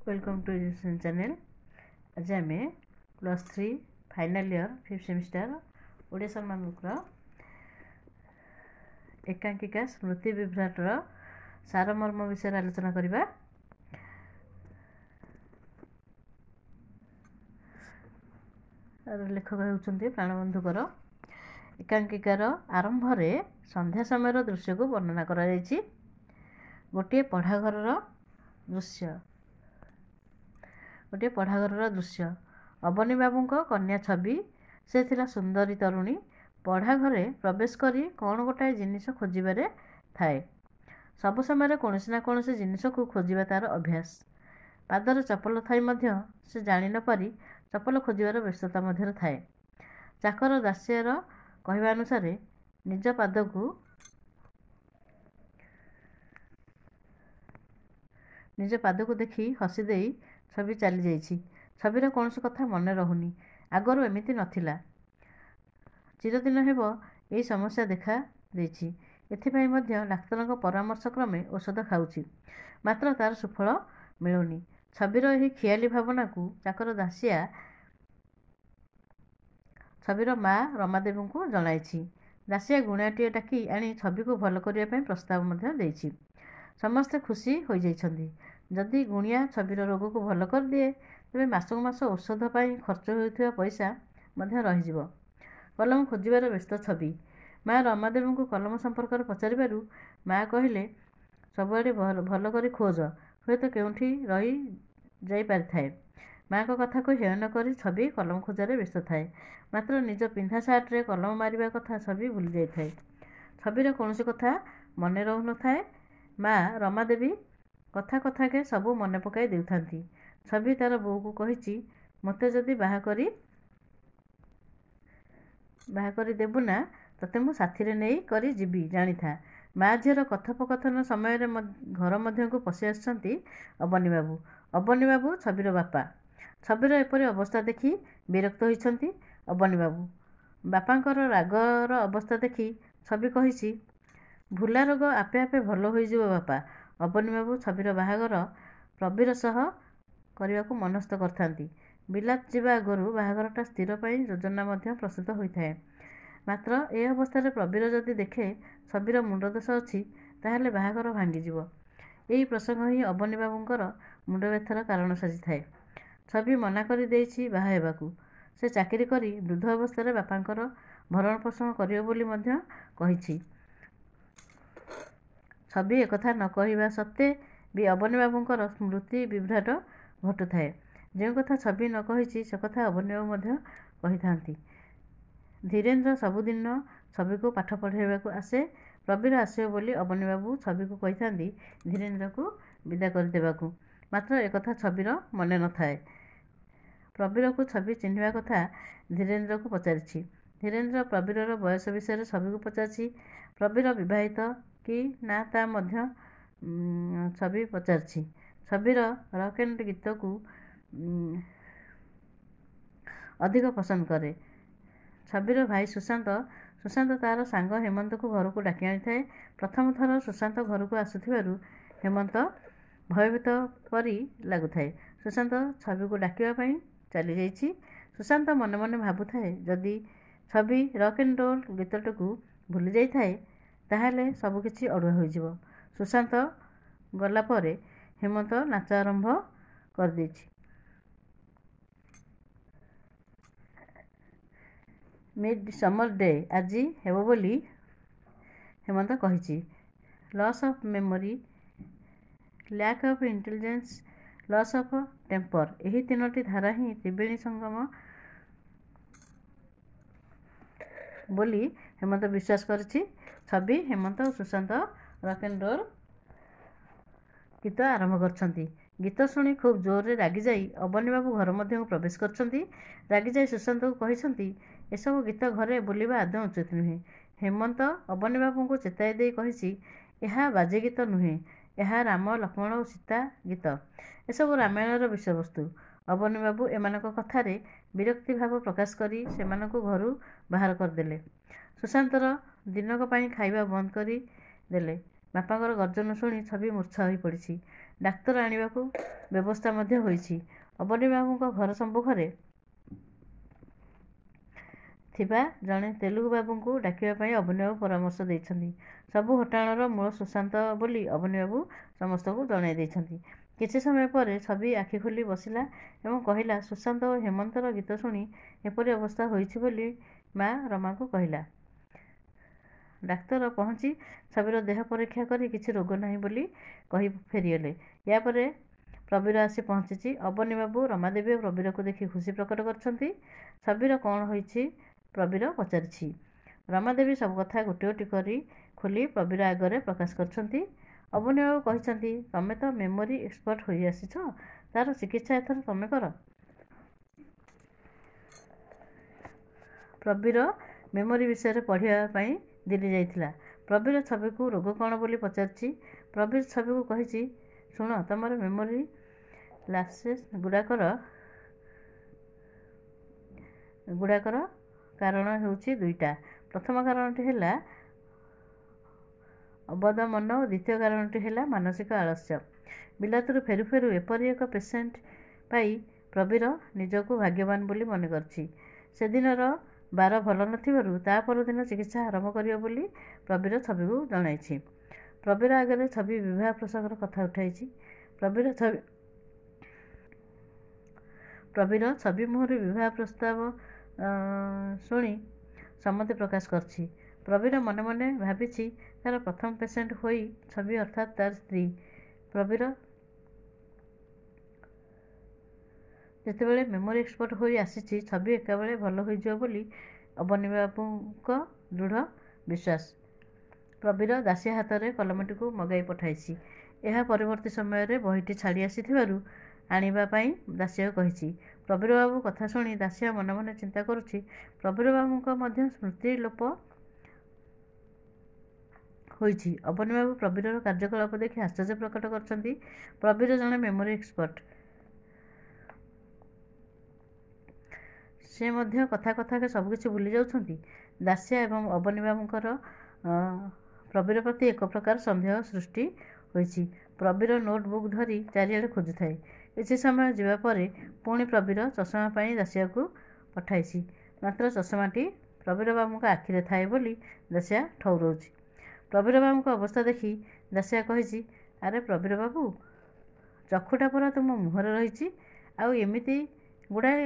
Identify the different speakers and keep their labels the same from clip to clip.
Speaker 1: Welcome to education channel. आज आम +3 final year 5th semester Odia सम्मानक एकांकिका स्मृति विभ्राटर सारमर्म विषय आलोचना करवा। लेखक होउछन्ते प्राणबंधुकर। एकांकिकार आरंभ में संध्या समय दृश्य को वर्णना करा जायछि। गोटे पढ़ाघर दृश्य अबनी बाबू कन्या छवि। से थिला सुंदरी तरुणी। पढ़ाघरे प्रवेश करी कौन गोटाए जिनिस खोजिबारे थाए। सबु समय कौनसी ना कौनसी जिनिस को खोजिबा तार अभ्यास। पादर चपल थाई मध्य से जानि न पारि चपल खोजिबार व्यस्तता मध्य थाए। चाकर दासियार कहवा अनुसार निज पाद को देखी हसी दे छवि चली जाइछि। छविर कौन कथा मन रहुनी। आगरू एमिति नथिला। चिरदिन हेब यही समस्या देखा देछि। एथिपाई मध्य डाक्तर परामर्श क्रमे औषध खाउछि, मात्र तार सुफल मिलुनी। छविर यही खियाली भावना को चाकर दासिया छविर माँ रमादेवी को जणाइछि। दासिया गुणाटीए डाकी आनी छवि को भल करिया पई प्रस्ताव मध्य देछि। समस्ते खुशी हो जाइछन्ति। जदि गुणिया छविर रोग को भल कर दिए तेबे मासक मास औषध पाई खर्च होइथिबा पैसा मध्य रहिजिवो। कलम खोजिबार व्यस्त छवि। माँ रमादेवी को कलम संपर्क पचारिबारु माँ कहिले सबुआडे भल करी खोज, हुए तो केउठी रही जाई पारिथाए। माँ को कथा को हेय न करी छवि कलम खोजारे व्यस्त थाए, मात्र निज पिंधा सार्टरे कलम मारिबा कथा छवि भूली जाई थाए। छविर कौनसी कथा मन रहु न थाए। माँ रमादेवी कथा कथाके सबू मन पकाई देउथांती। छवि तार बोऊ को कहिछि, मते जदि बाहा करी देबु ना तते मु साथीरे नेई करी जिबी जानी था। माँ झीर कथोपकथन समय घर मध्य को पशि आछंती अबनी बाबू। अबनी बाबू छविर बापा। छविर एपरी अवस्था देखी विरक्त होइछंती अबनी बाबू। बापांकर रागर अवस्था देखी छवि कहिछि, भूला रोग आपे आपे भल होइजिबो बापा। अबनी बाबू छविर बाहागर प्रवीर सह करने को मनस्थ करथांती। बिलात जीवा आगरू बाहागरटा स्थिर पाई योजना मध्य प्रस्तुत होइथाए। मात्र ए अवस्था प्रवीर जदि देखे छविर मुंड दोष अच्छी ताहले बाहागर भांगीजिवो। यही प्रसंग ही अबनी बाबूंकर मुंड व्यथार कारण साजिथाए। छवि मना करी देइछि बाहा हेबाकू। से चाकरी करी वृद्ध अवस्था बापांकर भरण पोषण करियो बोली मध्य कहिछि। छवि एकथा न कहिबा सत्ते भी अबनी बाबूंकर स्मृति विभ्राट घटुथाए। जो कथा छवि न कहिछि से कथा अबनी बाबू मध्य कहिथांती। धीरेन्द्र सबुदिन छवि को पाठ पढ़ाइबाकू आसे। प्रवीर आसियो बोली अबनी बाबू छवि को कहिथांती धीरेन्द्र को विदा कर देबाकू, मात्र एकथा छविर मने न थाए। प्रवीर को छवि चिन्हिबा कथा धीरेन्द्र को पचारिछि। धीरेन्द्र प्रवीरर बयस विषय छवि को पचारिछि। प्रवीर विवाहित कि ना ता मध्य छवि पचारिछि। छविर रॉक एंड गीत को अधिक पसंद करे। छविर भाई सुशांत तार सांग हेमंत को घर को डाकी आनी। प्रथम थर सुशांत घर को आसुथिबारु हेमंत भयभीत परी लागुथाए। सुशांत छवि को डाकिबा पई चली जाइछि। सुशांत मन मन भाबुथाए जदि छवि रॉक एंड रोल गीतटी को भूली जाई थाए ताहले सब किछि अड़ुआ होइजिवो। सुशांत गला परे हेमंत नाच आरंभ कर देछि। मिड समर डे आज हेबो बोली हेमंत कहिछि। Loss of memory, lack of intelligence, loss of temper, यही तीनोटी धारा ही त्रिवेणी संगम बोली हेमंत विश्वास करिछि। छवि हेमंत और सुशांत रॉक एंड रोल गीत आरंभ करछंती। गीत शुणी खूब जोर रे रागी जाई अबनी बाबू घर मध्य को प्रवेश करछंती। रागी जाई सुशांत को कहिछंती एसबु गीत घरे बोलिबा आदौ उचित नुहे। हेमंत अबनी बाबू को चेताई दे कहिछि, एहा बाजे गीत नुहे, एहा राम लक्ष्मण और सीता गीत, एसबु रामायणर विषय वस्तु। अबनी बाबू एमानक कथारे विरक्ति भाव प्रकाश करी सेमानकु घरु बाहर करदेले। सुशांतर दिनक पाई खाइबा बंद करी देले। बापांकर गर्जन शुणी छवि मूर्छा होई पड़िछि। ଡାକ୍ତର ଆଣିବାକୁ ବ୍ୟବସ୍ଥା ମଧ୍ୟ ହୋଇଛି। ଅବନୀବାବୁଙ୍କ ଘର ସମ୍ମୁଖରେ ଥିବା ଜଣେ ତେଲୁଗୁ ବାବୁଙ୍କୁ ଡାକିବା ପାଇଁ ଅବନୀବାବୁ ପରାମର୍ଶ ଦେଇଛନ୍ତି। ସବୁ ଘଟଣାର ମୂଳ ସୁଶାନ୍ତ ବୋଲି ଅବନୀବାବୁ ସମସ୍ତଙ୍କୁ ଜଣାଇ ଦେଇଛନ୍ତି। କିଛି ସମୟ ପରେ ଛବି ଆଖି ଖୋଲି ବସିଲା ଏବଂ କହିଲା, ସୁଶାନ୍ତ ଓ ହେମନ୍ତର ଗୀତ ଶୁଣି ଏପରି ଅବସ୍ଥା ହୋଇଛି ବୋଲି ମା ରମାକୁ କହିଲା। ଡାକ୍ତର ପହଞ୍ଚି ଛବିର ଦେହ ପରୀକ୍ଷା କରି କିଛି ରୋଗ ନାହିଁ ବୋଲି କହି ଫେରିଗଲେ। ୟାପରେ ପ୍ରବୀର ଆସି ପହଞ୍ଚିଛି। ଅବନୀବାବୁ, ରମାଦେବୀ ଓ ପ୍ରବୀରକୁ ଦେଖି ଖୁସି ପ୍ରକଟ କରିଛନ୍ତି। ଛବିର କ'ଣ ହୋଇଛି ପ୍ରବୀର ପଚାରିଛି। ରମାଦେବୀ ସବୁ କଥା ଗୋଟି ଗୋଟି କରି ଖୋଲି ପ୍ରବୀର ଆଗରେ ପ୍ରକାଶ କରିଛନ୍ତି। ଅବନୀବାବୁ କହିଛନ୍ତି, ତମେ ତ ମେମୋରି ଏକ୍ସପର୍ଟ ହୋଇ ଆସିଛ, ତାର ଚିକିତ୍ସା ଏଥର ତମେ କର। ପ୍ରବୀର ମେମୋରି ବିଷୟରେ ପଢ଼ିବା ପାଇଁ ଦିଲ୍ଲୀ ଯାଇଥିଲା। ପ୍ରବୀର ଛବିକୁ ରୋଗ କ'ଣ ବୋଲି ପଚାରିଛି। ପ୍ରବୀର ଛବିକୁ କହିଛି, ଶୁଣ, ତମର ମେମୋରି ଲାପ୍ସେସ୍ ଗୁଡ଼ାକର କାରଣ ହେଉଛି ଦୁଇଟା। ପ୍ରଥମ କାରଣଟି ହେଲା ଅବୋଧ ମନ ଓ ଦ୍ୱିତୀୟ କାରଣଟି ହେଲା ମାନସିକ ଆଳସ୍ୟ। ବିଲାତରୁ ଫେରୁ ଫେରୁ ଏପରି ଏକ ପେସେଣ୍ଟ ପାଇ ପ୍ରବୀର ନିଜକୁ ଭାଗ୍ୟବାନ ବୋଲି ମନେ କରିଛି। ସେଦିନର ବାର ଭଲ ନଥିବାରୁ ତା ପରଦିନ ଚିକିତ୍ସା ଆରମ୍ଭ କରିବ ବୋଲି ପ୍ରବୀର ଛବିକୁ ଜଣାଇଛି। ପ୍ରବୀର ଆଗରେ ଛବି ବିବାହ ପ୍ରସଙ୍ଗର କଥା ଉଠାଇଛି। ପ୍ରବୀର ଛବି ମୁହଁରୁ ବିବାହ ପ୍ରସ୍ତାବ ଶୁଣି ସମ୍ମତି ପ୍ରକାଶ କରିଛି। ପ୍ରବୀର ମନେ ମନେ ଭାବିଛି, ତାର ପ୍ରଥମ ପେସେଣ୍ଟ ହୋଇ ଛବି ଅର୍ଥାତ୍ ତାର ସ୍ତ୍ରୀ। ପ୍ରବୀର ଯେତେବେଳେ ମେମୋରି ଏକ୍ସପର୍ଟ ହୋଇ ଆସିଛି, ଛବି ଏକାବେଳେ ଭଲ ହୋଇଯିବ ବୋଲି ଅବନୀବାବୁଙ୍କ ଦୃଢ଼ ବିଶ୍ୱାସ। ପ୍ରବୀର ଦାସିଆ ହାତରେ କଲମଟିକୁ ମଗାଇ ପଠାଇଛି। ଏହା ପରବର୍ତ୍ତୀ ସମୟରେ ବହିଟି ଛାଡ଼ି ଆସିଥିବାରୁ ଆଣିବା ପାଇଁ ଦାସିଆକୁ କହିଛି। ପ୍ରବୀରବାବୁ କଥା ଶୁଣି ଦାସିଆ ମନେ ମନେ ଚିନ୍ତା କରୁଛି, ପ୍ରବୀରବାବୁଙ୍କ ମଧ୍ୟ ସ୍ମୃତି ଲୋପ ହୋଇଛି। ଅବନୀବାବୁ ପ୍ରବୀରର କାର୍ଯ୍ୟକଳାପ ଦେଖି ଆଶ୍ଚର୍ଯ୍ୟ ପ୍ରକଟ କରିଛନ୍ତି। ପ୍ରବୀର ଜଣେ ମେମୋରି ଏକ୍ସପର୍ଟ। ସେ ମଧ୍ୟ କଥା କଥାକେ ସବୁକିଛି ଭୁଲି ଯାଉଛନ୍ତି। ଦାସିଆ ଏବଂ ଅବନୀବାବୁଙ୍କର ପ୍ରବୀର ପ୍ରତି ଏକ ପ୍ରକାର ସନ୍ଦେହ ସୃଷ୍ଟି ହୋଇଛି। ପ୍ରବୀର ନୋଟ୍ ବୁକ୍ ଧରି ଚାରିଆଡ଼େ ଖୋଜୁଥାଏ। କିଛି ସମୟ ଯିବା ପରେ ପୁଣି ପ୍ରବୀର ଚଷମା ପାଇଁ ଦାସିଆକୁ ପଠାଇଛି। ମାତ୍ର ଚଷମାଟି ପ୍ରବୀରବାବୁଙ୍କ ଆଖିରେ ଥାଏ ବୋଲି ଦାସିଆ ଠଉରଉଛି। ପ୍ରବୀରବାବୁଙ୍କ ଅବସ୍ଥା ଦେଖି ଦାସିଆ କହିଛି, ଆରେ ପ୍ରବୀରବାବୁ, ଚକ୍ଷୁଟା ପରା ତୁମ ମୁହଁରେ ରହିଛି, ଆଉ ଏମିତି ଗୁଡ଼ାଏ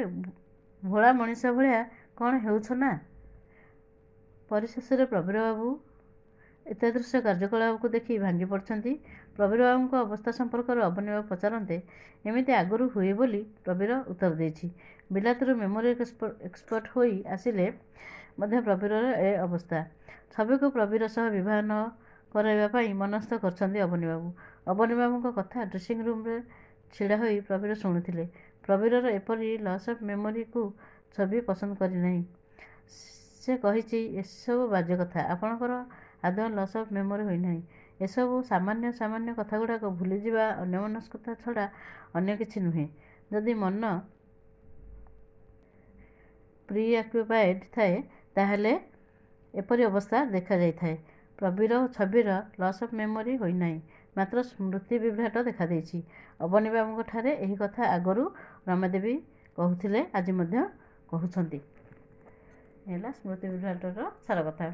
Speaker 1: ଭୋଳା ମଣିଷ ଭଳିଆ କ'ଣ ହେଉଛ ନା? ପରିଶେଷରେ ପ୍ରବୀରବାବୁ ଏତାଦୃଶ କାର୍ଯ୍ୟକଳାପକୁ ଦେଖି ଭାଙ୍ଗି ପଡ଼ିଛନ୍ତି। ପ୍ରବୀରବାବୁଙ୍କ ଅବସ୍ଥା ସମ୍ପର୍କରେ ଅବନୀବାବୁ ପଚାରନ୍ତେ, ଏମିତି ଆଗରୁ ହୁଏ ବୋଲି ପ୍ରବୀର ଉତ୍ତର ଦେଇଛି। ବିଲାତରୁ ମେମୋରି ଏକ୍ସପର୍ଟ ହୋଇ ଆସିଲେ ମଧ୍ୟ ପ୍ରବୀରର ଏ ଅବସ୍ଥା। ଛବିକୁ ପ୍ରବୀର ସହ ବିବାହ ନ କରାଇବା ପାଇଁ ମନସ୍ଥ କରିଛନ୍ତି ଅବନୀବାବୁ। ଅବନୀବାବୁଙ୍କ କଥା ଡ୍ରେସିଂ ରୁମ୍ରେ ଛିଡ଼ା ହୋଇ ପ୍ରବୀର ଶୁଣୁଥିଲେ। ପ୍ରବୀରର ଏପରି ଲସ୍ ଅଫ୍ ମେମୋରିକୁ ଛବି ପସନ୍ଦ କରିନାହିଁ। ସେ କହିଛି, ଏସବୁ ବାଜେ କଥା। ଆପଣଙ୍କର ଆଦୌ ଲସ୍ ଅଫ୍ ମେମୋରି ହୋଇନାହିଁ। ଏସବୁ ସାମାନ୍ୟ ସାମାନ୍ୟ କଥାଗୁଡ଼ାକ ଭୁଲିଯିବା ଅନ୍ୟମନସ୍କତା ଛଡ଼ା ଅନ୍ୟ କିଛି ନୁହେଁ। ଯଦି ମନ ପ୍ରିଅକ୍ୟୁପାଏଡ୍ ଥାଏ, ତାହେଲେ ଏପରି ଅବସ୍ଥା ଦେଖାଯାଇଥାଏ। ପ୍ରବୀର ଓ ଛବିର ଲସ୍ ଅଫ୍ ମେମୋରି ହୋଇନାହିଁ, ମାତ୍ର ସ୍ମୃତି ବିଭ୍ରାଟ ଦେଖାଦେଇଛି। ଅବନୀବାବୁଙ୍କଠାରେ ଏହି କଥା ଆଗରୁ ରମାଦେବୀ କହୁଥିଲେ, ଆଜି ମଧ୍ୟ କହୁଛନ୍ତି। ହେଲା ସ୍ମୃତି ବିଭ୍ରାଟର ସାର କଥା।